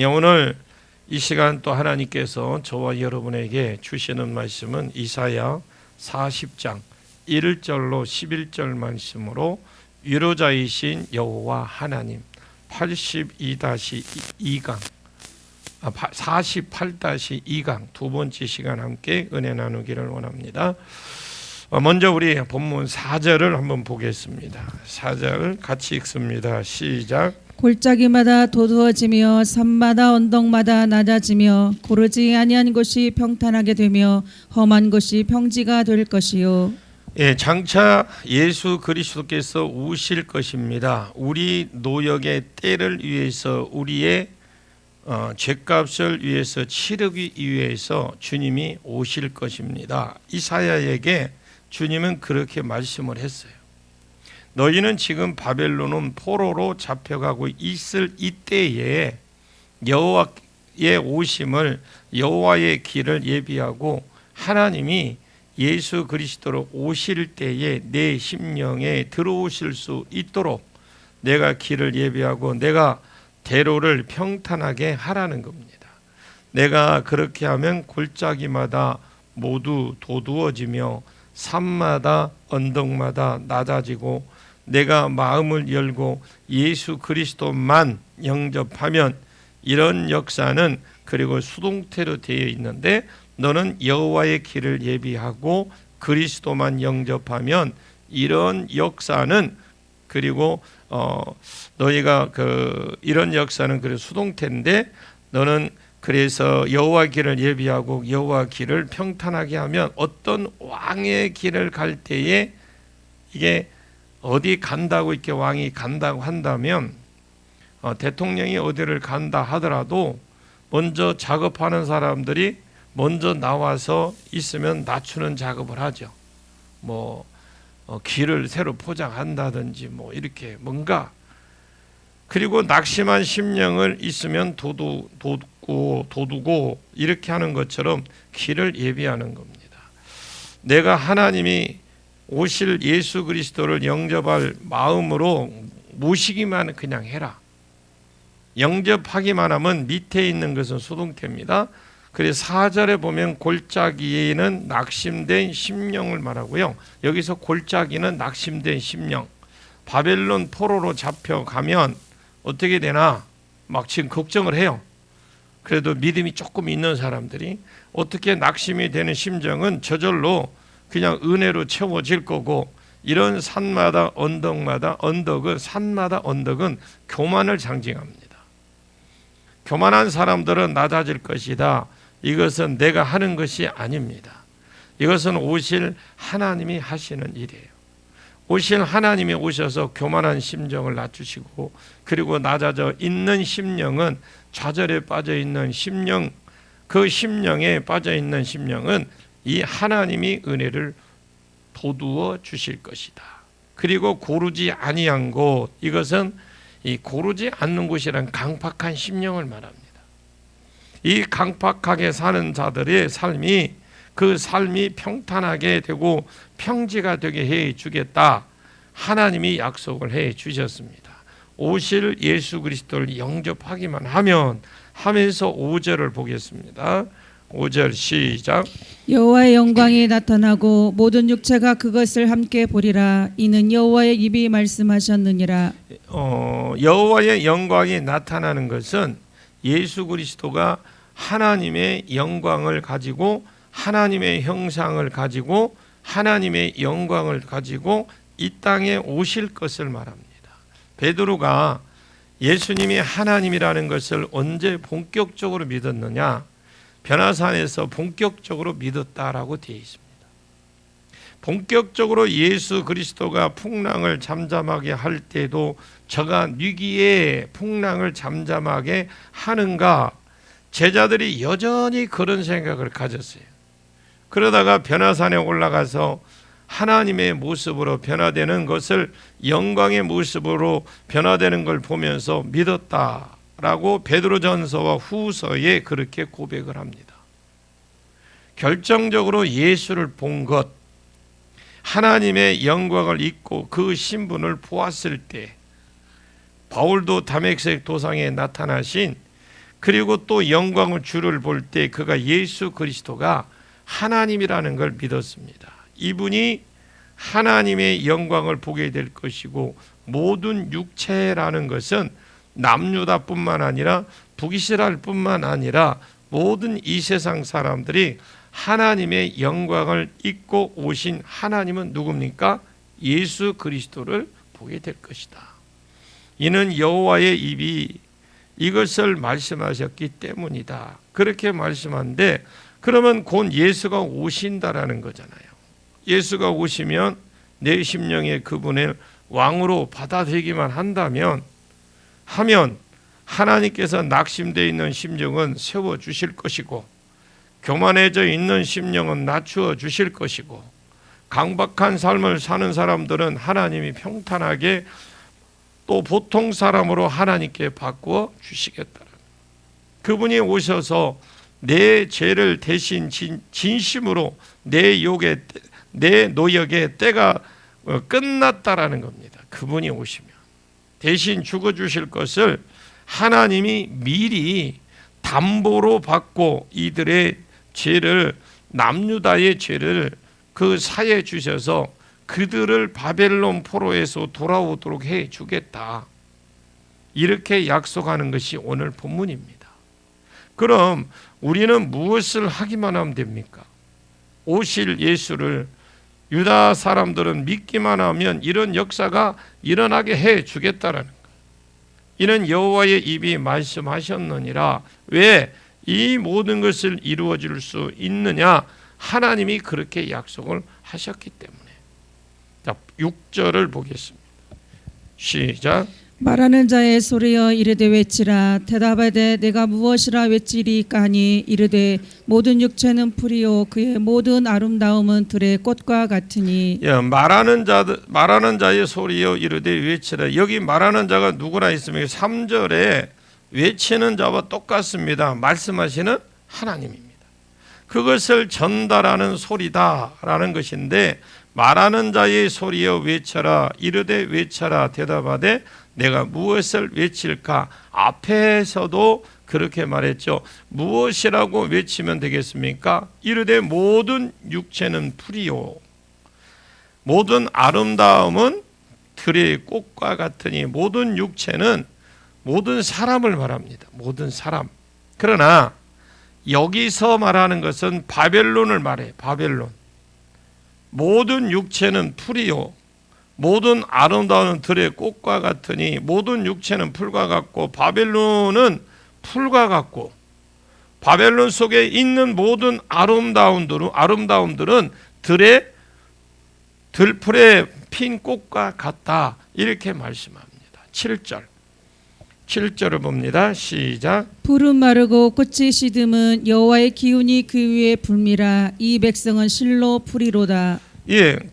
오늘 이 시간 또 하나님께서 저와 여러분에게 주시는 말씀은 이사야 40장 1절로 11절 말씀으로 위로자이신 여호와 하나님 82-2강 48-2강 두 번째 시간 함께 은혜 나누기를 원합니다. 먼저 우리 본문 4절을 한번 보겠습니다. 4절 같이 읽습니다. 시작. 골짜기마다 도두어지며 산마다 언덕마다 낮아지며 고르지 아니한 곳이 평탄하게 되며 험한 곳이 평지가 될 것이요. 장차 예수 그리스도께서 오실 것입니다. 우리 노역의 때를 위해서 우리의 죄값을 위해서 치르기 위해서 주님이 오실 것입니다. 이사야에게 주님은 그렇게 말씀을 했어요. 너희는 지금 바벨론은 포로로 잡혀가고 있을 이때에 여호와의 오심을 여호와의 길을 예비하고 하나님이 예수 그리스도로 오실 때에 내 심령에 들어오실 수 있도록 내가 길을 예비하고 내가 대로를 평탄하게 하라는 겁니다. 내가 그렇게 하면 골짜기마다 모두 도두어지며 산마다 언덕마다 낮아지고 내가 마음을 열고 예수 그리스도만 영접하면 이런 역사는 그리고 수동태로 되어 있는데 너는 여호와의 길을 예비하고 그리스도만 영접하면 이런 역사는 그리고 너희가 이런 역사는 그리고 수동태인데 너는 그래서 여호와 길을 예비하고 여호와 길을 평탄하게 하면 어떤 왕의 길을 갈 때에 이게 어디 간다고 이렇게 왕이 간다고 한다면 대통령이 어디를 간다 하더라도 먼저 작업하는 사람들이 먼저 나와서 있으면 낮추는 작업을 하죠. 길을 새로 포장한다든지 이렇게 뭔가 그리고 낙심한 심령을 있으면 도두고 이렇게 하는 것처럼 길을 예비하는 겁니다. 내가 하나님이 오실 예수 그리스도를 영접할 마음으로 모시기만 그냥 해라. 영접하기만 하면 밑에 있는 것은 수동태입니다. 그래서 4절에 보면 골짜기에는 낙심된 심령을 말하고요. 여기서 골짜기는 낙심된 심령. 바벨론 포로로 잡혀가면 어떻게 되나 막 지금 걱정을 해요. 그래도 믿음이 조금 있는 사람들이 어떻게 낙심이 되는 심정은 저절로 그냥 은혜로 채워질 거고 이런 산마다 언덕은 교만을 상징합니다. 교만한 사람들은 낮아질 것이다. 이것은 내가 하는 것이 아닙니다. 이것은 오실 하나님이 하시는 일이에요. 오실 하나님이 오셔서 교만한 심정을 낮추시고 그리고 낮아져 있는 심령은 좌절에 빠져 있는 심령 그 심령에 빠져 있는 심령은 이 하나님이 은혜를 도두어 주실 것이다. 그리고 고르지 아니한 곳 이것은 이 고르지 않는 곳이란 강팍한 심령을 말합니다. 이 강팍하게 사는 자들의 삶이 그 삶이 평탄하게 되고 평지가 되게 해 주겠다. 하나님이 약속을 해 주셨습니다. 오실 예수 그리스도를 영접하기만 하면서 5절을 보겠습니다. 5절 시작. 여호와의 영광이 나타나고 모든 육체가 그것을 함께 보리라. 이는 여호와의 입이 말씀하셨느니라. 여호와의 영광이 나타나는 것은 예수 그리스도가 하나님의 영광을 가지고 하나님의 형상을 가지고 하나님의 영광을 가지고 이 땅에 오실 것을 말합니다. 베드로가 예수님이 하나님이라는 것을 언제 본격적으로 믿었느냐? 변화산에서 본격적으로 믿었다라고 되어 있습니다. 본격적으로 예수 그리스도가 풍랑을 잠잠하게 할 때도 저가 위기에 풍랑을 잠잠하게 하는가? 제자들이 여전히 그런 생각을 가졌어요. 그러다가 변화산에 올라가서 하나님의 모습으로 변화되는 것을 영광의 모습으로 변화되는 걸 보면서 믿었다라고 베드로전서와 후서에 그렇게 고백을 합니다. 결정적으로 예수를 본 것, 하나님의 영광을 잊고 그 신분을 보았을 때 바울도 다메섹 도상에 나타나신 그리고 또 영광을 주를 볼 때 그가 예수 그리스도가 하나님이라는 걸 믿었습니다. 이분이 하나님의 영광을 보게 될 것이고 모든 육체라는 것은 남유다뿐만 아니라 북이스라엘뿐만 아니라 모든 이 세상 사람들이 하나님의 영광을 입고 오신 하나님은 누굽니까? 예수 그리스도를 보게 될 것이다. 이는 여호와의 입이 이것을 말씀하셨기 때문이다. 그렇게 말씀하는데 그러면 곧 예수가 오신다라는 거잖아요. 예수가 오시면 내 심령에 그분을 왕으로 받아들이기만 한다면 하나님께서 낙심되어 있는 심령은 세워주실 것이고 교만해져 있는 심령은 낮추어 주실 것이고 강박한 삶을 사는 사람들은 하나님이 평탄하게 또 보통 사람으로 하나님께 바꾸어 주시겠다. 그분이 오셔서 내 죄를 대신 진심으로 내 노역의 때가 끝났다라는 겁니다. 그분이 오시면 대신 죽어주실 것을 하나님이 미리 담보로 받고 이들의 죄를 남유다의 죄를 그 사해 주셔서 그들을 바벨론 포로에서 돌아오도록 해 주겠다. 이렇게 약속하는 것이 오늘 본문입니다. 그럼 우리는 무엇을 하기만 하면 됩니까? 오실 예수를 유다 사람들은 믿기만 하면 이런 역사가 일어나게 해 주겠다라는 거예요. 이는 여호와의 입이 말씀하셨느니라. 왜 이 모든 것을 이루어 줄 수 있느냐? 하나님이 그렇게 약속을 하셨기 때문에. 자, 6절을 보겠습니다. 시작. 말하는 자의 소리여 이르되 외치라. 대답하되 내가 무엇이라 외치리까 하니 이르되 모든 육체는 풀이요 그의 모든 아름다움은 들의 꽃과 같으니. 말하는 자의 소리여 이르되 외치라. 여기 말하는 자가 누구라 했으면 3절에 외치는 자와 똑같습니다. 말씀하시는 하나님입니다. 그것을 전달하는 소리다라는 것인데 말하는 자의 소리여 외쳐라. 이르되 외쳐라. 대답하되 내가 무엇을 외칠까? 앞에서도 그렇게 말했죠. 무엇이라고 외치면 되겠습니까? 이르되 모든 육체는 풀이요 모든 아름다움은 들의 꽃과 같으니. 모든 육체는 모든 사람을 말합니다. 모든 사람. 그러나 여기서 말하는 것은 바벨론을 말해. 바벨론. 모든 육체는 풀이요 모든 아름다운 들의 꽃과 같으니. 모든 육체는 풀과 같고 바벨론은 풀과 같고 바벨론 속에 있는 모든 아름다움들은 들풀에 핀 꽃과 같다. 이렇게 말씀합니다. 7절을 봅니다. 시작. 풀은 마르고 꽃이 시듬은 여호와의 기운이 그 위에 불미라. 이 백성은 실로 풀이로다.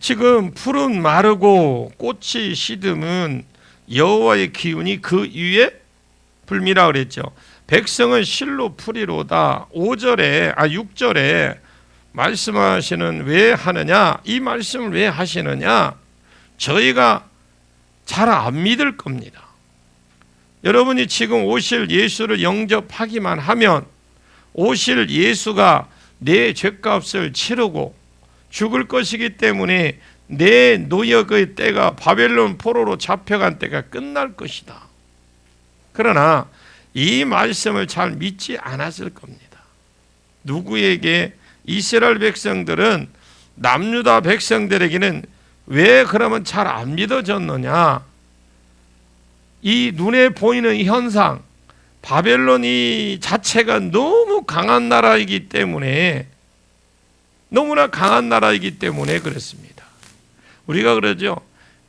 지금 풀은 마르고 꽃이 시듬은 여호와의 기운이 그 위에 불미라 그랬죠. 백성은 실로 풀이로다. 6절에 말씀하시는 왜 하느냐? 이 말씀을 왜 하시느냐? 저희가 잘 안 믿을 겁니다. 여러분이 지금 오실 예수를 영접하기만 하면 오실 예수가 내 죄값을 치르고 죽을 것이기 때문에 내 노역의 때가 바벨론 포로로 잡혀간 때가 끝날 것이다. 그러나 이 말씀을 잘 믿지 않았을 겁니다. 누구에게? 이스라엘 백성들은 남유다 백성들에게는 왜 그러면 잘 안 믿어졌느냐? 이 눈에 보이는 이 현상, 바벨론이 자체가 너무 강한 나라이기 때문에 너무나 강한 나라이기 때문에 그렇습니다. 우리가 그러죠.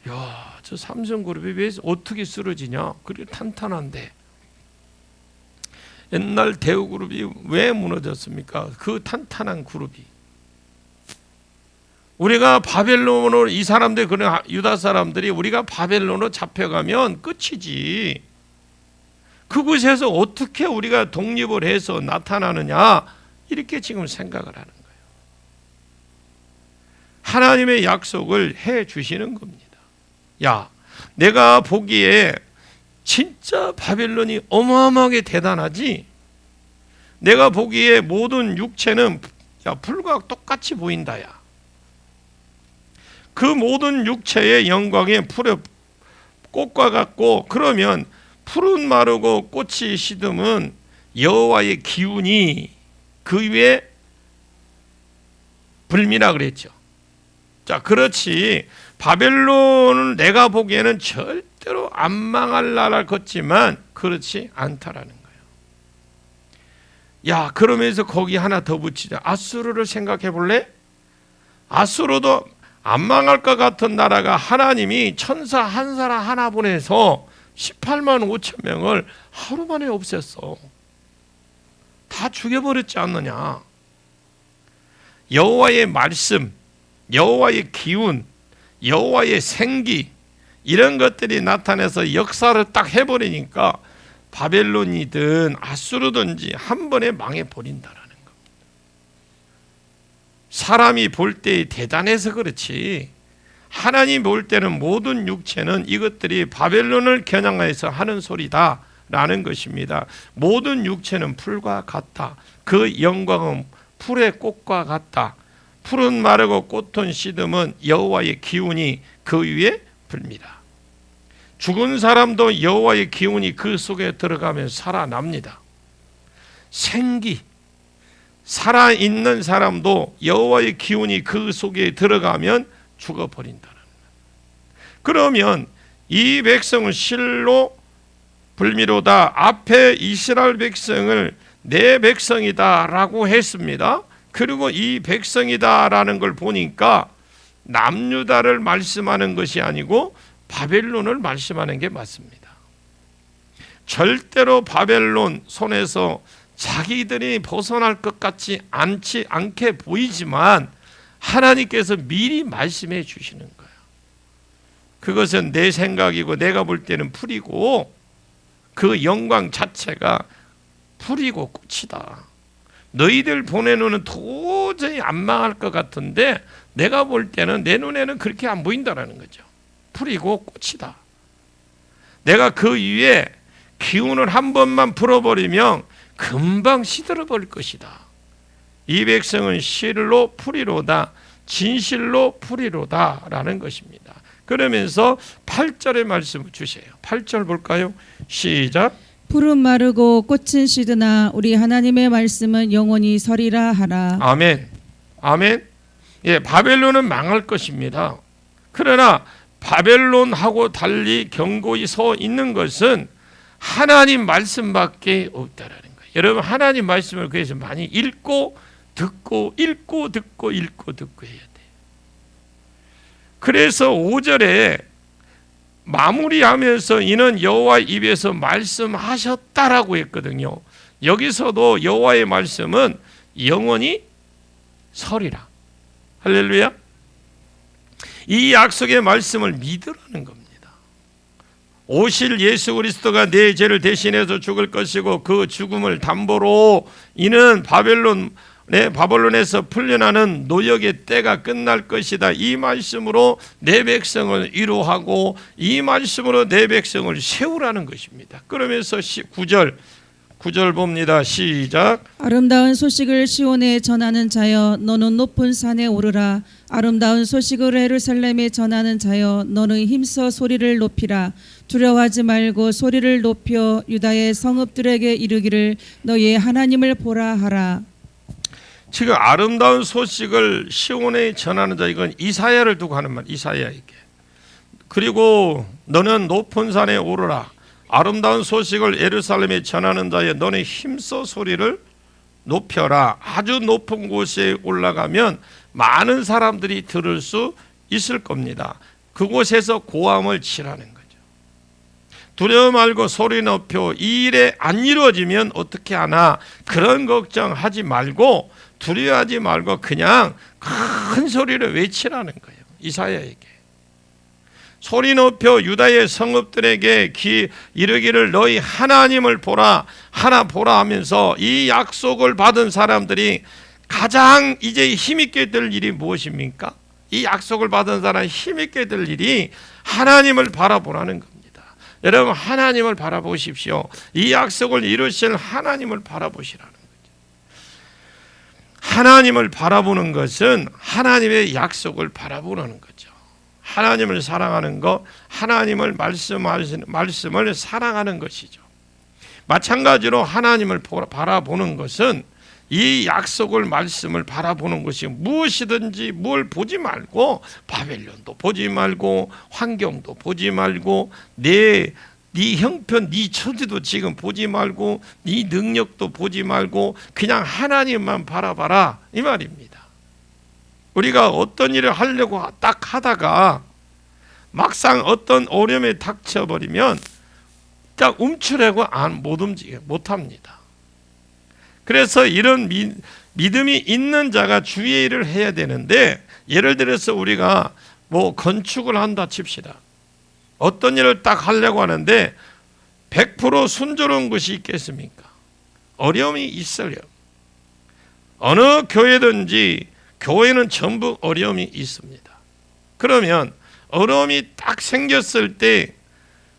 야, 저 삼성그룹이 왜 어떻게 쓰러지냐? 그렇게 탄탄한데. 옛날 대우그룹이 왜 무너졌습니까? 그 탄탄한 그룹이. 우리가 바벨론으로 이 사람들 그런 유다 사람들이 우리가 바벨론으로 잡혀가면 끝이지. 그곳에서 어떻게 우리가 독립을 해서 나타나느냐? 이렇게 지금 생각을 하는 거예요. 하나님의 약속을 해 주시는 겁니다. 야, 내가 보기에 진짜 바벨론이 어마어마하게 대단하지? 내가 보기에 모든 육체는 풀과 똑같이 보인다야. 그 모든 육체의 영광에 풀의 꽃과 같고, 그러면 풀은 마르고 꽃이 시듬은 여호와의 기운이 그 위에 불미라 그랬죠. 자, 그렇지. 바벨론은 내가 보기에는 절대로 안 망할 나라를 걷지만 그렇지 않다라는 거예요. 야, 그러면서 거기 하나 더 붙이자. 아수르를 생각해 볼래? 아수르도 안 망할 것 같은 나라가 하나님이 천사 한 사람 하나 보내서 18만 5천 명을 하루 만에 없앴어. 다 죽여버렸지 않느냐. 여호와의 말씀, 여호와의 기운, 여호와의 생기, 이런 것들이 나타나서 역사를 딱 해버리니까 바벨론이든 아수르든지 한 번에 망해버린다라는 겁니다. 사람이 볼 때 대단해서 그렇지, 하나님 볼 때는 모든 육체는 이것들이 바벨론을 겨냥해서 하는 소리다라는 것입니다. 모든 육체는 풀과 같다. 그 영광은 풀의 꽃과 같다. 풀은 마르고 꽃은 시듬은 여호와의 기운이 그 위에 불미라. 죽은 사람도 여호와의 기운이 그 속에 들어가면 살아납니다. 생기, 살아있는 사람도 여호와의 기운이 그 속에 들어가면 죽어버린다는 거예요. 그러면 이 백성은 실로 불미로다. 앞에 이스라엘 백성을 내 백성이다라고 했습니다. 그리고 이 백성이다라는 걸 보니까 남유다를 말씀하는 것이 아니고 바벨론을 말씀하는 게 맞습니다. 절대로 바벨론 손에서 자기들이 벗어날 것 같지 않게 보이지만 하나님께서 미리 말씀해 주시는 거예요. 그것은 내 생각이고 내가 볼 때는 풀이고 그 영광 자체가 풀이고 꽃이다. 너희들 보내놓은 도저히 안 망할 것 같은데 내가 볼 때는 내 눈에는 그렇게 안 보인다라는 거죠. 풀이고 꽃이다. 내가 그 위에 기운을 한 번만 불어버리면 금방 시들어버릴 것이다. 이 백성은 실로 풀이로다, 진실로 풀이로다 라는 것입니다. 그러면서 8절의 말씀을 주세요. 8절 볼까요? 시작. 풀은 마르고 꽃은 시드나 우리 하나님의 말씀은 영원히 서리라 하라. 아멘. 아멘. 예, 바벨론은 망할 것입니다. 그러나 바벨론하고 달리 견고히 서 있는 것은 하나님 말씀밖에 없다라는 거예요. 여러분, 하나님 말씀을 그래서 많이 읽고 듣고 읽고 듣고 읽고 듣고 해야 돼요. 그래서 5절에 마무리하면서 이는 여호와 입에서 말씀하셨다라고 했거든요. 여기서도 여호와의 말씀은 영원히 서리라. 할렐루야. 이 약속의 말씀을 믿으라는 겁니다. 오실 예수 그리스도가 내 죄를 대신해서 죽을 것이고 그 죽음을 담보로 이는 바벨론에서 풀려나는 노역의 때가 끝날 것이다. 이 말씀으로 내 백성을 위로하고 이 말씀으로 내 백성을 세우라는 것입니다. 그러면서 9절 봅니다. 시작. 아름다운 소식을 시온에 전하는 자여 너는 높은 산에 오르라. 아름다운 소식을 예루살렘에 전하는 자여 너는 힘써 소리를 높이라. 두려워하지 말고 소리를 높여 유다의 성읍들에게 이르기를 너희의 하나님을 보라 하라. 지금 아름다운 소식을 시온에 전하는 자, 이건 이사야를 두고 하는 말, 이사야에게. 그리고 너는 높은 산에 오르라. 아름다운 소식을 예루살렘에 전하는 자여 너는 힘써 소리를 높여라. 아주 높은 곳에 올라가면 많은 사람들이 들을 수 있을 겁니다. 그곳에서 고함을 치라는 거죠. 두려워 말고 소리 높여. 이 일에 안 이루어지면 어떻게 하나 그런 걱정하지 말고 두려워하지 말고 그냥 큰 소리를 외치라는 거예요. 이사야에게. 소리 높여 유다의 성읍들에게 이르기를 너희 하나님을 보라, 하나 보라 하면서 이 약속을 받은 사람들이 가장 이제 힘있게 될 일이 무엇입니까? 이 약속을 받은 사람 힘있게 될 일이 하나님을 바라보라는 겁니다. 여러분, 하나님을 바라보십시오. 이 약속을 이루실 하나님을 바라보시라는 거죠. 하나님을 바라보는 것은 하나님의 약속을 바라보는 거죠. 하나님을 사랑하는 것, 하나님을 말씀을 사랑하는 것이죠. 마찬가지로 하나님을 바라보는 것은 이 약속을 말씀을 바라보는 것이 무엇이든지 뭘 보지 말고 바벨론도 보지 말고 환경도 보지 말고 네 형편, 네 처지도 지금 보지 말고 네 능력도 보지 말고 그냥 하나님만 바라봐라 이 말입니다. 우리가 어떤 일을 하려고 딱 하다가 막상 어떤 어려움에 닥쳐버리면 딱 움츠려고 못 움직여 못합니다. 그래서 이런 믿음이 있는 자가 주의 일을 해야 되는데, 예를 들어서 우리가 뭐 건축을 한다 칩시다. 어떤 일을 딱 하려고 하는데 100% 순조로운 것이 있겠습니까? 어려움이 있어요. 어느 교회든지 교회는 전부 어려움이 있습니다. 그러면 어려움이 딱 생겼을 때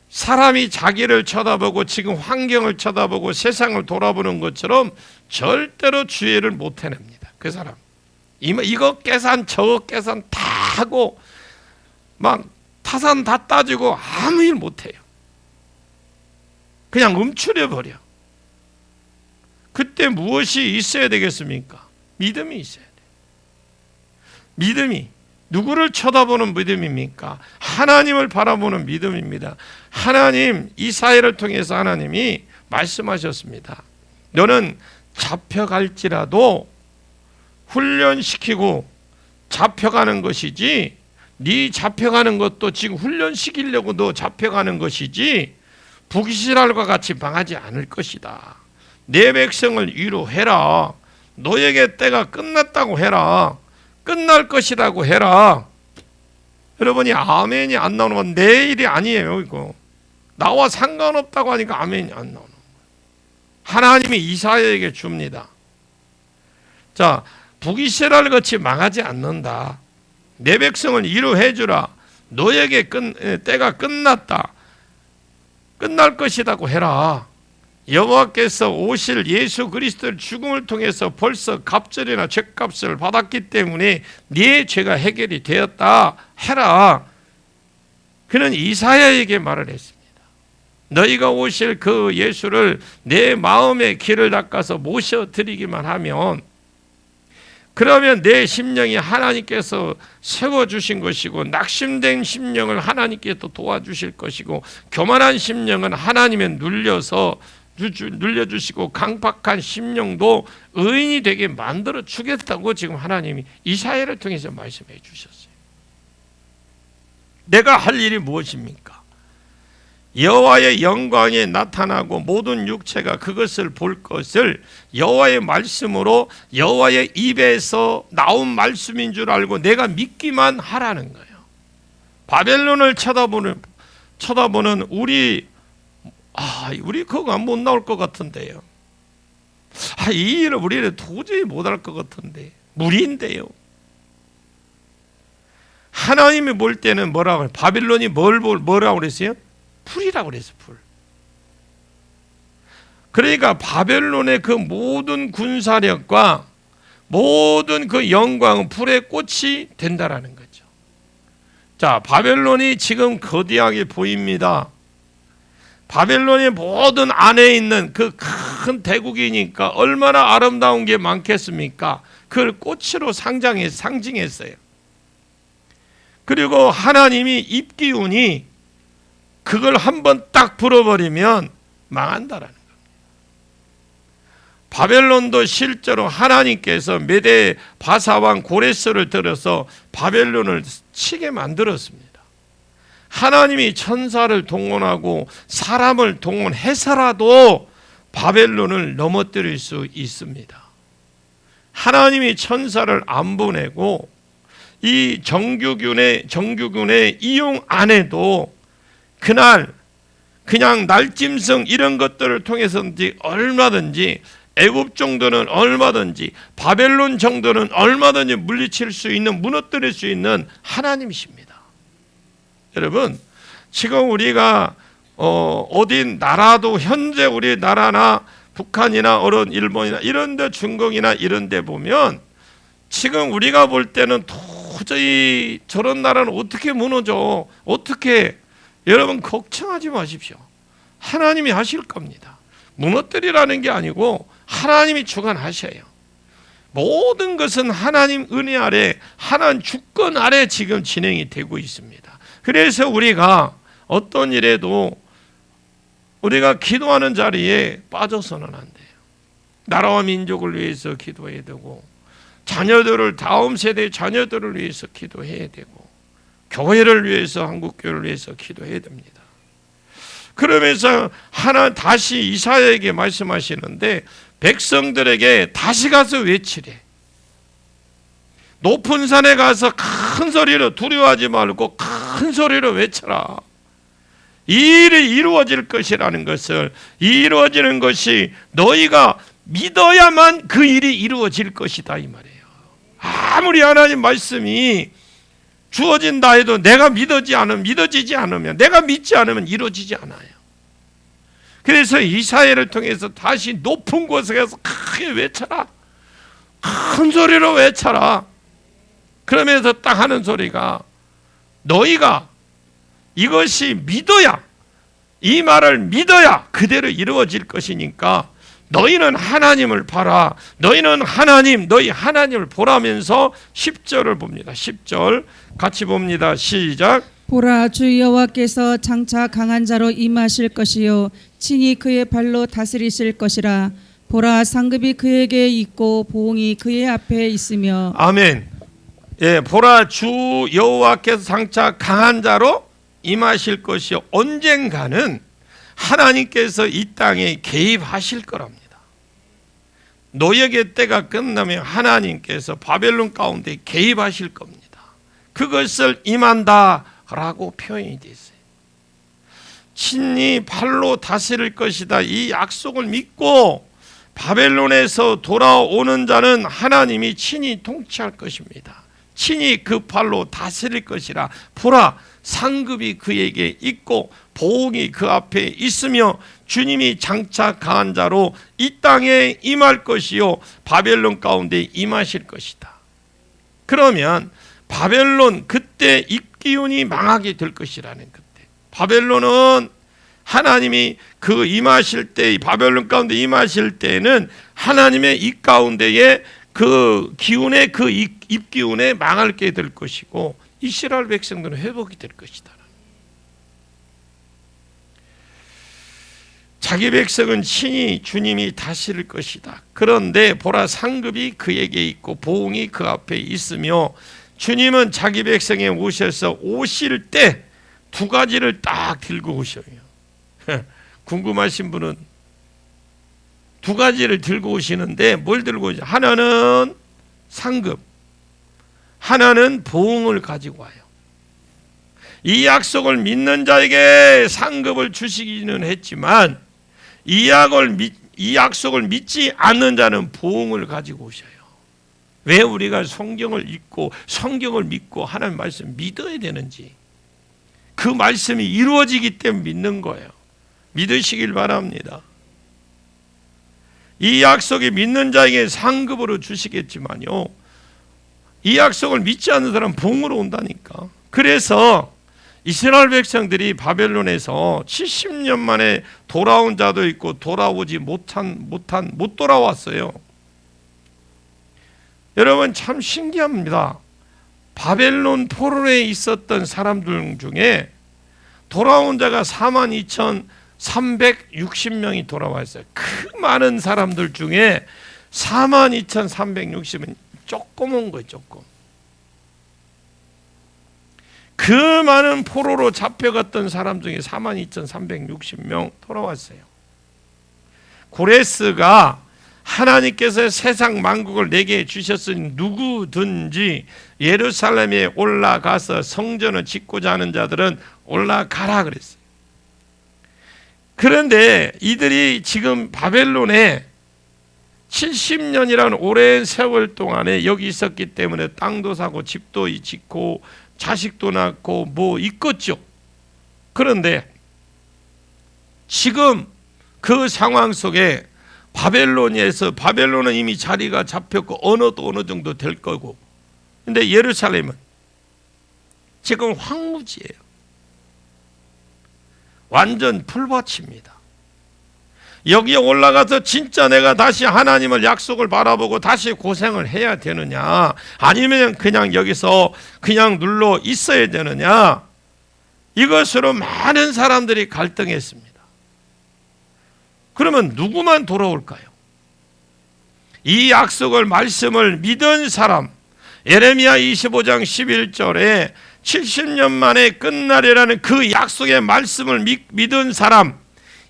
사람이 자기를 쳐다보고 지금 환경을 쳐다보고 세상을 돌아보는 것처럼 절대로 주의를 못 해냅니다. 그 사람 이거 계산 저거 계산 다 하고 막 타산 다 따지고 아무 일 못해요. 그냥 움츠려버려. 그때 무엇이 있어야 되겠습니까? 믿음이 있어야 돼요. 믿음이 누구를 쳐다보는 믿음입니까? 하나님을 바라보는 믿음입니다. 하나님, 이사야를 통해서 하나님이 말씀하셨습니다. 너는 잡혀갈지라도 훈련시키고 잡혀가는 것이지, 네 잡혀가는 것도 지금 훈련시키려고 너 잡혀가는 것이지 북이스라엘과 같이 망하지 않을 것이다. 내 백성을 위로해라. 너에게 때가 끝났다고 해라. 끝날 것이라고 해라. 여러분이 아멘이 안 나오는 건 내 일이 아니에요. 이거 나와 상관없다고 하니까 아멘이 안 나오는 거예요. 하나님이 이사야에게 줍니다. 자, 북이스라엘 같이 망하지 않는다. 내 백성을 위로해 주라. 너에게 때가 끝났다. 끝날 것이라고 해라. 여호와께서 오실 예수 그리스도의 죽음을 통해서 벌써 갑절이나 죄값을 받았기 때문에 네 죄가 해결이 되었다 해라. 그는 이사야에게 말을 했습니다. 너희가 오실 그 예수를 내 마음의 길을 닦아서 모셔드리기만 하면, 그러면 내 심령이 하나님께서 세워주신 것이고 낙심된 심령을 하나님께서 도와주실 것이고 교만한 심령은 하나님에 눌려주시고 강팍한 심령도 의인이 되게 만들어 주겠다고 지금 하나님이 이사야를 통해서 말씀해 주셨어요. 내가 할 일이 무엇입니까? 여호와의 영광이 나타나고 모든 육체가 그것을 볼 것을 여호와의 말씀으로 여호와의 입에서 나온 말씀인 줄 알고 내가 믿기만 하라는 거예요. 바벨론을 쳐다보는 우리 그거 못 나올 것 같은데요. 이 일을 우리는 도저히 못할 것 같은데 무리인데요. 하나님이 볼 때는 뭐라고 해요? 바빌론이 뭐라고 그랬어요? 풀이라고 그랬어요. 풀. 그러니까 바벨론의 그 모든 군사력과 모든 그 영광은 풀의 꽃이 된다라는 거죠. 자, 바벨론이 지금 거대하게 보입니다. 바벨론의 모든 안에 있는 그 큰 대국이니까 얼마나 아름다운 게 많겠습니까? 그걸 꽃으로 상징했어요. 그리고 하나님이 입기운이 그걸 한번 딱 불어버리면 망한다라는 겁니다. 바벨론도 실제로 하나님께서 메대 바사왕 고레스를 들어서 바벨론을 치게 만들었습니다. 하나님이 천사를 동원하고 사람을 동원해서라도 바벨론을 넘어뜨릴 수 있습니다. 하나님이 천사를 안 보내고 이 정규군의 이용 안 해도 그날 그냥 날짐승 이런 것들을 통해서든지 얼마든지 애굽 정도는 얼마든지 바벨론 정도는 얼마든지 물리칠 수 있는, 무너뜨릴 수 있는 하나님이십니다. 여러분, 지금 우리가 어딘 나라도 현재 우리 나라나 북한이나 일본이나 이런 데 중국이나 이런 데 보면 지금 우리가 볼 때는 도저히 저런 나라는 어떻게 무너져? 어떻게? 여러분 걱정하지 마십시오. 하나님이 하실 겁니다. 무너뜨리라는 게 아니고 하나님이 주관하셔요. 모든 것은 하나님 은혜 아래, 하나님 주권 아래 지금 진행이 되고 있습니다. 그래서 우리가 어떤 일에도 우리가 기도하는 자리에 빠져서는 안 돼요. 나라와 민족을 위해서 기도해야 되고, 자녀들을, 다음 세대의 자녀들을 위해서 기도해야 되고, 교회를 위해서, 한국교회를 위해서 기도해야 됩니다. 그러면서 다시 이사야에게 말씀하시는데, 백성들에게 다시 가서 외치래. 높은 산에 가서 큰 소리로, 두려워하지 말고 큰 소리로 외쳐라. 이 일이 이루어질 것이라는 것을, 이루어지는 것이 너희가 믿어야만 그 일이 이루어질 것이다, 이 말이에요. 아무리 하나님 말씀이 주어진다 해도 내가 믿어지지 않으면, 내가 믿지 않으면 이루어지지 않아요. 그래서 이사야를 통해서 다시 높은 곳에 가서 크게 외쳐라. 큰 소리로 외쳐라. 그러면서 딱 하는 소리가, 너희가 이것이 믿어야, 이 말을 믿어야 그대로 이루어질 것이니까 너희는 하나님을 봐라. 너희는 하나님, 너희 하나님을 보라면서 10절을 봅니다. 10절 같이 봅니다. 시작. 보라, 주 여호와께서 장차 강한 자로 임하실 것이요 친히 그의 발로 다스리실 것이라. 보라, 상급이 그에게 있고 보응이 그의 앞에 있으며. 아멘. 예, 보라, 주 여호와께서 장차 강한 자로 임하실 것이요, 언젠가는 하나님께서 이 땅에 개입하실 거랍니다. 노역의 때가 끝나면 하나님께서 바벨론 가운데 개입하실 겁니다. 그것을 임한다라고 표현이 되어 있어요. 친히 발로 다스릴 것이다. 이 약속을 믿고 바벨론에서 돌아오는 자는 하나님이 친히 통치할 것입니다. 친히 그 발로 다스릴 것이라. 보라, 상급이 그에게 있고 보응이 그 앞에 있으며 주님이 장차 강한 자로 이 땅에 임할 것이요 바벨론 가운데 임하실 것이다. 그러면 바벨론, 그때 입기운이 망하게 될 것이라는, 그때 바벨론은 하나님이 그 임하실 때, 바벨론 가운데 임하실 때는 하나님의 입 가운데에 그 기운에, 그 입기운에 망하게 될 것이고 이스라엘 백성들은 회복이 될 것이다. 자기 백성은 친히 주님이 다스릴 것이다. 그런데 보라, 상급이 그에게 있고 보응이 그 앞에 있으며, 주님은 자기 백성에 오셔서 오실 때 두 가지를 딱 들고 오셔요. 궁금하신 분은 두 가지를 들고 오시는데 뭘 들고 오죠? 하나는 상급, 하나는 보응을 가지고 와요. 이 약속을 믿는 자에게 상급을 주시기는 했지만 이 약속을 믿지 않는 자는 보응을 가지고 오셔요. 왜 우리가 성경을 읽고 성경을 믿고 하나님 말씀 믿어야 되는지, 그 말씀이 이루어지기 때문에 믿는 거예요. 믿으시길 바랍니다. 이 약속이 믿는 자에게 상급으로 주시겠지만요, 이 약속을 믿지 않는 사람은 봉으로 온다니까. 그래서 이스라엘 백성들이 바벨론에서 70년 만에 돌아온 자도 있고 돌아오지 못 돌아왔어요. 여러분 참 신기합니다. 바벨론 포로에 있었던 사람들 중에 돌아온 자가 42,360명이 돌아왔어요. 그 많은 사람들 중에 42,360은 조금 온 거예요. 조금. 그 많은 포로로 잡혀갔던 사람 중에 42,360명 돌아왔어요. 고레스가 하나님께서 세상 만국을 내게 주셨으니 누구든지 예루살렘에 올라가서 성전을 짓고자 하는 자들은 올라가라 그랬어요. 그런데 이들이 지금 바벨론에 70년이라는 오랜 세월 동안에 여기 있었기 때문에 땅도 사고 집도 짓고 자식도 낳고 뭐 있겠죠. 그런데 지금 그 상황 속에 바벨론은 이미 자리가 잡혔고 언어도 어느 정도 될 거고, 근데 예루살렘은 지금 황무지예요. 완전 풀밭입니다. 여기에 올라가서 진짜 내가 다시 하나님을 약속을 바라보고 다시 고생을 해야 되느냐, 아니면 그냥 여기서 그냥 눌러 있어야 되느냐, 이것으로 많은 사람들이 갈등했습니다. 그러면 누구만 돌아올까요? 이 약속을, 말씀을 믿은 사람, 예레미야 25장 11절에 70년 만에 끝나리라는 그 약속의 말씀을 믿은 사람,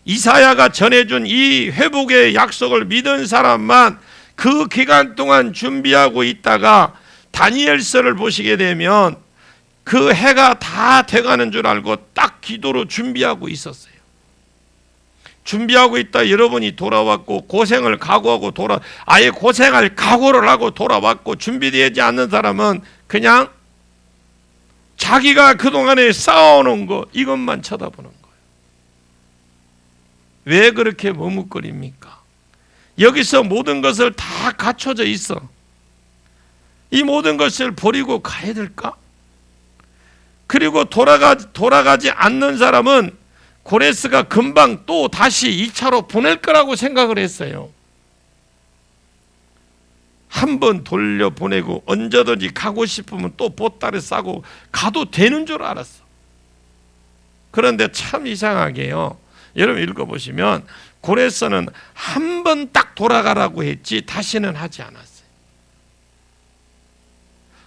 이사야가 전해준 이 회복의 약속을 믿은 사람만 그 기간 동안 준비하고 있다가 다니엘서를 보시게 되면 그 해가 다 돼가는 줄 알고 딱 기도로 준비하고 있었어요. 준비하고 있다 여러분이 돌아왔고 고생을 각오하고 아예 고생할 각오를 하고 돌아왔고, 준비되지 않는 사람은 그냥 자기가 그동안에 쌓아오는 거 이것만 쳐다보는 거예요. 왜 그렇게 머뭇거립니까? 여기서 모든 것을 다 갖춰져 있어. 이 모든 것을 버리고 가야 될까? 그리고 돌아가지 않는 사람은 고레스가 금방 또 다시 2차로 보낼 거라고 생각을 했어요. 한번 돌려보내고 언제든지 가고 싶으면 또 보따리 싸고 가도 되는 줄 알았어. 그런데 참 이상하게요, 여러분 읽어보시면 고레스는 한 번 딱 돌아가라고 했지 다시는 하지 않았어요.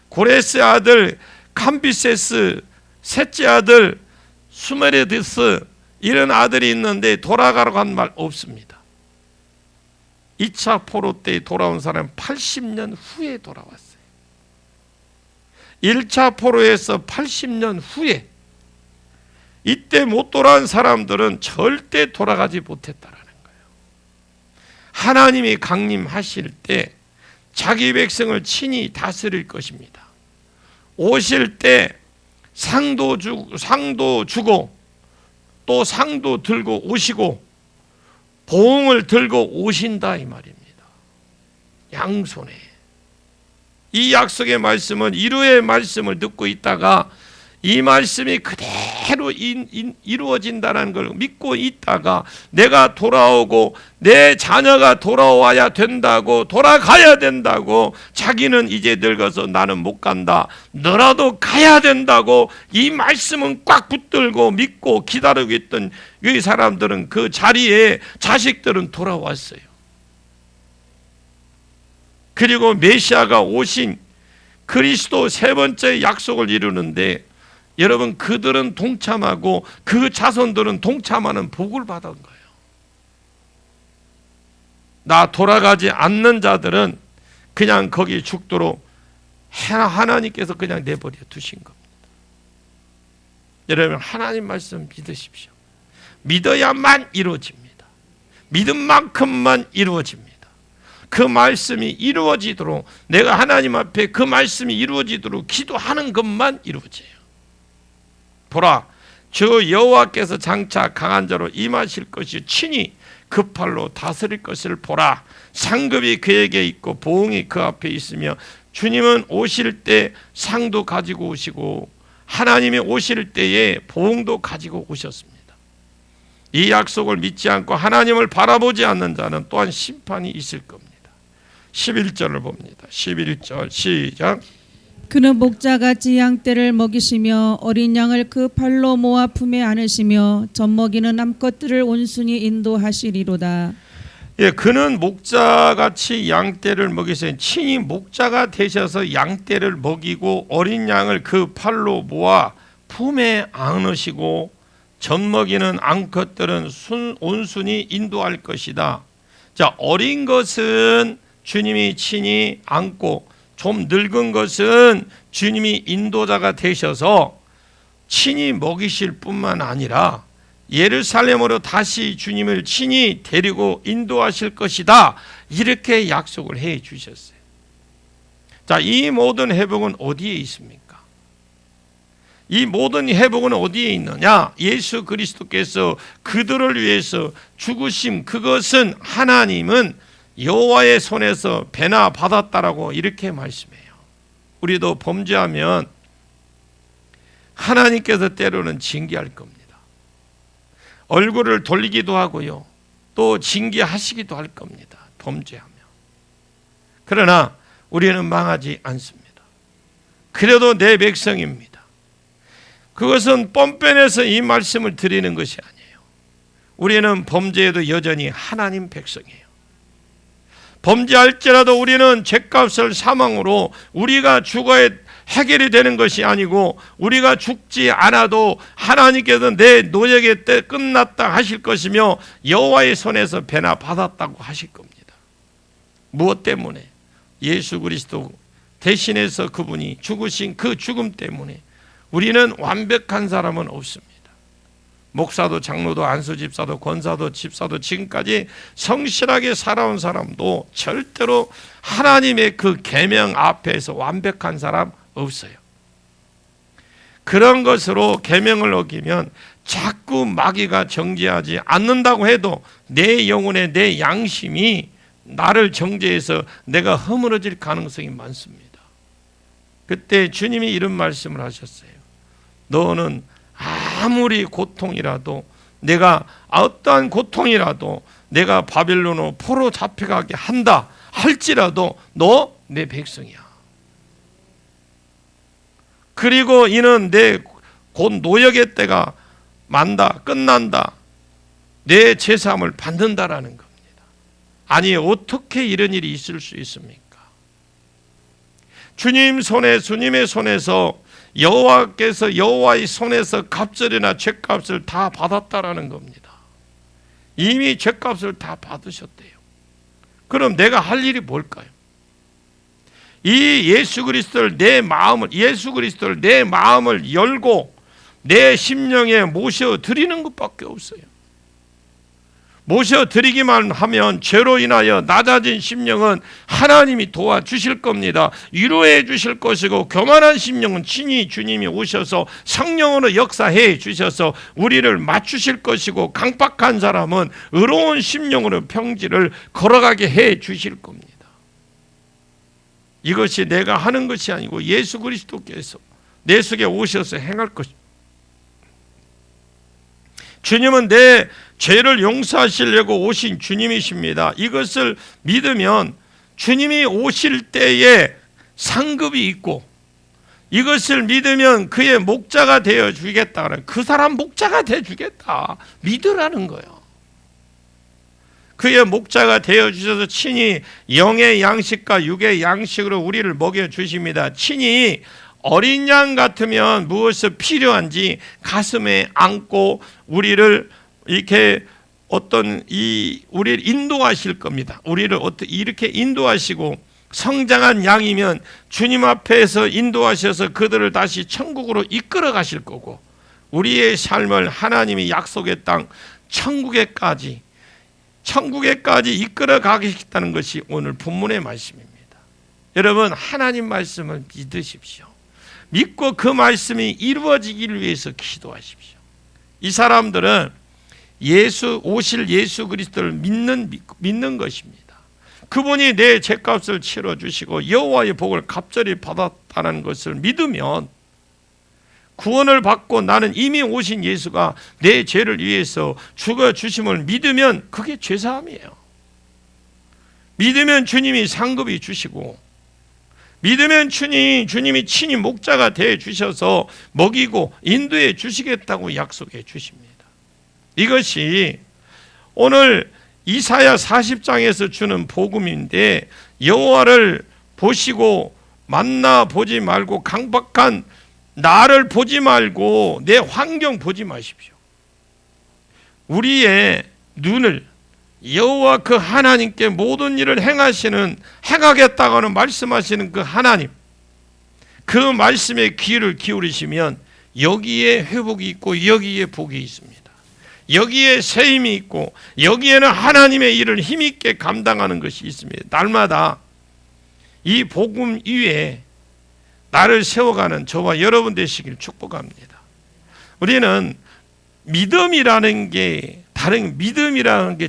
고레스의 아들 캄비세스, 셋째 아들 수메레드스, 이런 아들이 있는데 돌아가라고 한 말 없습니다. 2차 포로 때 돌아온 사람은 80년 후에 돌아왔어요. 1차 포로에서 80년 후에, 이때 못 돌아온 사람들은 절대 돌아가지 못했다라는 거예요. 하나님이 강림하실 때 자기 백성을 친히 다스릴 것입니다. 오실 때 상도 주고 또 상도 들고 오시고 보응을 들고 오신다 이 말입니다. 양손에. 이 약속의 말씀은 이루의 말씀을 듣고 있다가 이 말씀이 그대로 이루어진다는 걸 믿고 있다가 내가 돌아오고 내 자녀가 돌아와야 된다고, 돌아가야 된다고, 자기는 이제 늙어서 나는 못 간다, 너라도 가야 된다고 이 말씀은 꽉 붙들고 믿고 기다리고 있던 이 사람들은 그 자리에 자식들은 돌아왔어요. 그리고 메시아가 오신 그리스도 세 번째 약속을 이루는데 여러분, 그들은 동참하고 그 자손들은 동참하는 복을 받은 거예요. 나 돌아가지 않는 자들은 그냥 거기 죽도록 하나님께서 그냥 내버려 두신 겁니다. 여러분, 하나님 말씀 믿으십시오. 믿어야만 이루어집니다. 믿은 만큼만 이루어집니다. 그 말씀이 이루어지도록, 내가 하나님 앞에 그 말씀이 이루어지도록 기도하는 것만 이루어져요. 보라, 저 여호와께서 장차 강한 자로 임하실 것이 친히 그 팔로 다스릴 것을 보라. 상급이 그에게 있고 보응이 그 앞에 있으며, 주님은 오실 때 상도 가지고 오시고 하나님이 오실 때에 보응도 가지고 오셨습니다. 이 약속을 믿지 않고 하나님을 바라보지 않는 자는 또한 심판이 있을 겁니다. 11절을 봅니다. 11절 시작. 그는 목자같이 양떼를 먹이시며 어린 양을 그 팔로 모아 품에 안으시며 젖먹이는 암컷들을 온순히 인도하시리로다. 예, 그는 목자같이 양떼를 먹이시니 친히 목자가 되셔서 양떼를 먹이고 어린 양을 그 팔로 모아 품에 안으시고 젖먹이는 암컷들은 온순히 인도할 것이다. 자, 어린 것은 주님이 친히 안고 좀 늙은 것은 주님이 인도자가 되셔서 친히 먹이실 뿐만 아니라 예루살렘으로 다시 주님을 친히 데리고 인도하실 것이다, 이렇게 약속을 해 주셨어요. 자, 이 모든 회복은 어디에 있습니까? 이 모든 회복은 어디에 있느냐? 예수 그리스도께서 그들을 위해서 죽으심, 그것은 하나님은 여호와의 손에서 배나 받았다라고 이렇게 말씀해요. 우리도 범죄하면 하나님께서 때로는 징계할 겁니다. 얼굴을 돌리기도 하고요, 또 징계하시기도 할 겁니다. 범죄하면. 그러나 우리는 망하지 않습니다. 그래도 내 백성입니다. 그것은 뻔뻔해서 이 말씀을 드리는 것이 아니에요. 우리는 범죄에도 여전히 하나님 백성이에요. 범죄할지라도 우리는 죄값을 사망으로 우리가 죽어야 해결이 되는 것이 아니고, 우리가 죽지 않아도 하나님께서 내 노역의 때 끝났다 하실 것이며 여호와의 손에서 배나 받았다고 하실 겁니다. 무엇 때문에? 예수 그리스도 대신해서 그분이 죽으신 그 죽음 때문에 우리는 완벽한 사람은 없습니다. 목사도 장로도 안수집사도 권사도 집사도 지금까지 성실하게 살아온 사람도 절대로 하나님의 그 계명 앞에서 완벽한 사람 없어요. 그런 것으로 계명을 어기면 자꾸 마귀가 정죄하지 않는다고 해도 내 영혼의 내 양심이 나를 정죄해서 내가 허물어질 가능성이 많습니다. 그때 주님이 이런 말씀을 하셨어요. 너는 아무리 고통이라도, 내가 어떠한 고통이라도 내가 바벨론으로 포로 잡혀가게 한다 할지라도 너 내 백성이야. 그리고 이는 내 곧 노역의 때가 만다, 끝난다, 내 제사함을 받는다라는 겁니다. 아니, 어떻게 이런 일이 있을 수 있습니까? 주님의 손에서 여호와께서 여호와의 손에서 갑절이나 죄값을 다 받았다라는 겁니다. 이미 죄값을 다 받으셨대요. 그럼 내가 할 일이 뭘까요? 이 예수 그리스도를 내 마음을 열고 내 심령에 모셔 드리는 것밖에 없어요. 모셔 드리기만 하면 죄로 인하여 낮아진 심령은 하나님이 도와주실 겁니다. 위로해 주실 것이고, 교만한 심령은 친히 주님이 오셔서 성령으로 역사해 주셔서 우리를 맞추실 것이고, 강팍한 사람은 의로운 심령으로 평지를 걸어가게 해 주실 겁니다. 이것이 내가 하는 것이 아니고 예수 그리스도께서 내 속에 오셔서 행할 것입니다. 주님은 내 죄를 용서하시려고 오신 주님이십니다. 이것을 믿으면 주님이 오실 때에 상급이 있고, 이것을 믿으면 그의 목자가 되어 주겠다, 그 사람 목자가 되어 주겠다 믿으라는 거예요. 그의 목자가 되어 주셔서 친히 영의 양식과 육의 양식으로 우리를 먹여 주십니다. 친히 어린 양 같으면 무엇이 필요한지 가슴에 안고 우리를 이렇게 우리를 인도하실 겁니다. 우리를 이렇게 인도하시고, 성장한 양이면 주님 앞에서 인도하셔서 그들을 다시 천국으로 이끌어 가실 거고, 우리의 삶을 하나님이 약속의 땅 천국에까지 이끌어 가겠다는 것이 오늘 본문의 말씀입니다. 여러분, 하나님 말씀을 믿으십시오. 믿고 그 말씀이 이루어지기를 위해서 기도하십시오. 이 사람들은 오실 예수 그리스도를 믿는 것입니다. 그분이 내 죄값을 치러주시고 여호와의 복을 갑절히 받았다는 것을 믿으면, 구원을 받고 나는 이미 오신 예수가 내 죄를 위해서 죽어주심을 믿으면 그게 죄사함이에요. 믿으면 주님이 상급이 주시고, 믿으면 주님이 친히 목자가 되어 주셔서 먹이고 인도해 주시겠다고 약속해 주십니다. 이것이 오늘 이사야 40장에서 주는 복음인데, 여호와를 보시고 만나보지 말고, 강박한 나를 보지 말고 내 환경 보지 마십시오. 우리의 눈을 여호와 그 하나님께 모든 일을 행하겠다고는 말씀하시는 그 하나님, 그 말씀에 귀를 기울이시면 여기에 회복이 있고 여기에 복이 있습니다. 여기에 세임이 있고 여기에는 하나님의 일을 힘있게 감당하는 것이 있습니다. 날마다 이 복음 위에 나를 세워가는 저와 여러분 되시길 축복합니다. 우리는 믿음이라는 게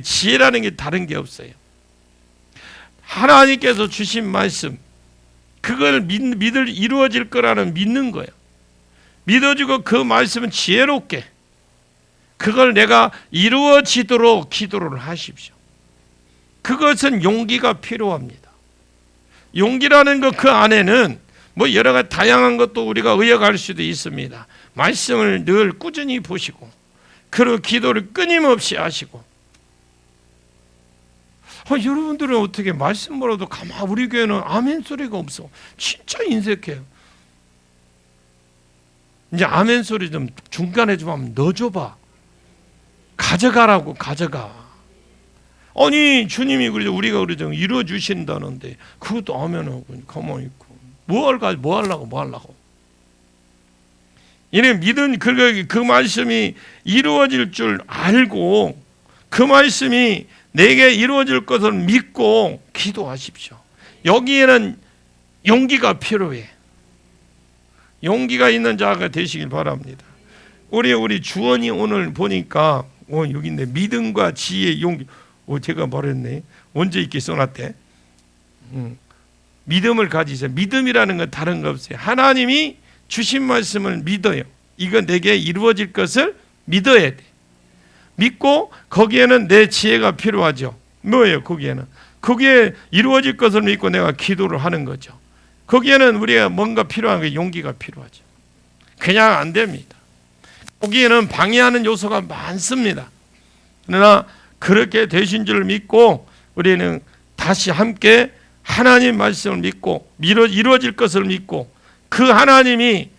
지혜라는 게 다른 게 없어요. 하나님께서 주신 말씀, 그걸 믿을 이루어질 거라는 믿는 거예요. 믿어주고 그 말씀은 지혜롭게 그걸 내가 이루어지도록 기도를 하십시오. 그것은 용기가 필요합니다. 용기라는 것 그 안에는 뭐 여러 가지 다양한 것도 우리가 의역할 수도 있습니다. 말씀을 늘 꾸준히 보시고 그리고 기도를 끊임없이 하시고 여러분들은 어떻게 말씀 뭐라도 우리 교회는 아멘 소리가 없어. 진짜 인색해요. 이제 아멘 소리 좀 중간에 좀 한번 넣어줘봐. 가져가라고 가져가. 아니 주님이 그러죠. 우리가 그러죠. 이루어주신다는데 그것도 아멘하고 가만히 있고 뭐 하려고. 이는 믿은 그 말씀이 이루어질 줄 알고 그 말씀이 내게 이루어질 것을 믿고 기도하십시오. 여기에는 용기가 필요해. 용기가 있는 자가 되시길 바랍니다. 우리 주원이 오늘 보니까 여기 있네. 믿음과 지혜, 용기. 제가 말했네. 언제 이렇게 써놨대? 믿음을 가지세요. 믿음이라는 건 다른 거 없어요. 하나님이 주신 말씀을 믿어요. 이거 내게 이루어질 것을 믿어야 돼. 믿고 거기에는 내 지혜가 필요하죠. 뭐예요? 거기에 이루어질 것을 믿고 내가 기도를 하는 거죠. 거기에는 우리가 뭔가 필요한 게 용기가 필요하죠. 그냥 안 됩니다. 거기에는 방해하는 요소가 많습니다. 그러나 그렇게 되신 줄 믿고 우리는 다시 함께 하나님 말씀을 믿고 이루어질 것을 믿고 그 하나님이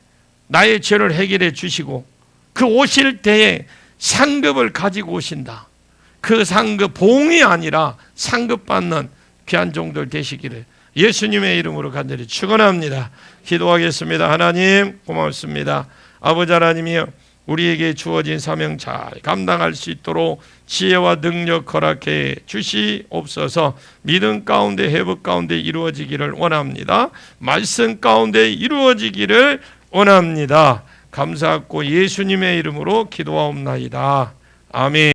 나의 죄를 해결해 주시고 그 오실 때에 상급을 가지고 오신다. 그 상급 봉이 아니라 상급받는 귀한 종들 되시기를 예수님의 이름으로 간절히 축원합니다. 기도하겠습니다. 하나님 고맙습니다. 아버지 하나님이여 우리에게 주어진 사명 잘 감당할 수 있도록 지혜와 능력 허락해 주시옵소서. 믿음 가운데 회복 가운데 이루어지기를 원합니다. 말씀 가운데 이루어지기를 원합니다. 감사하고 예수님의 이름으로 기도하옵나이다. 아멘.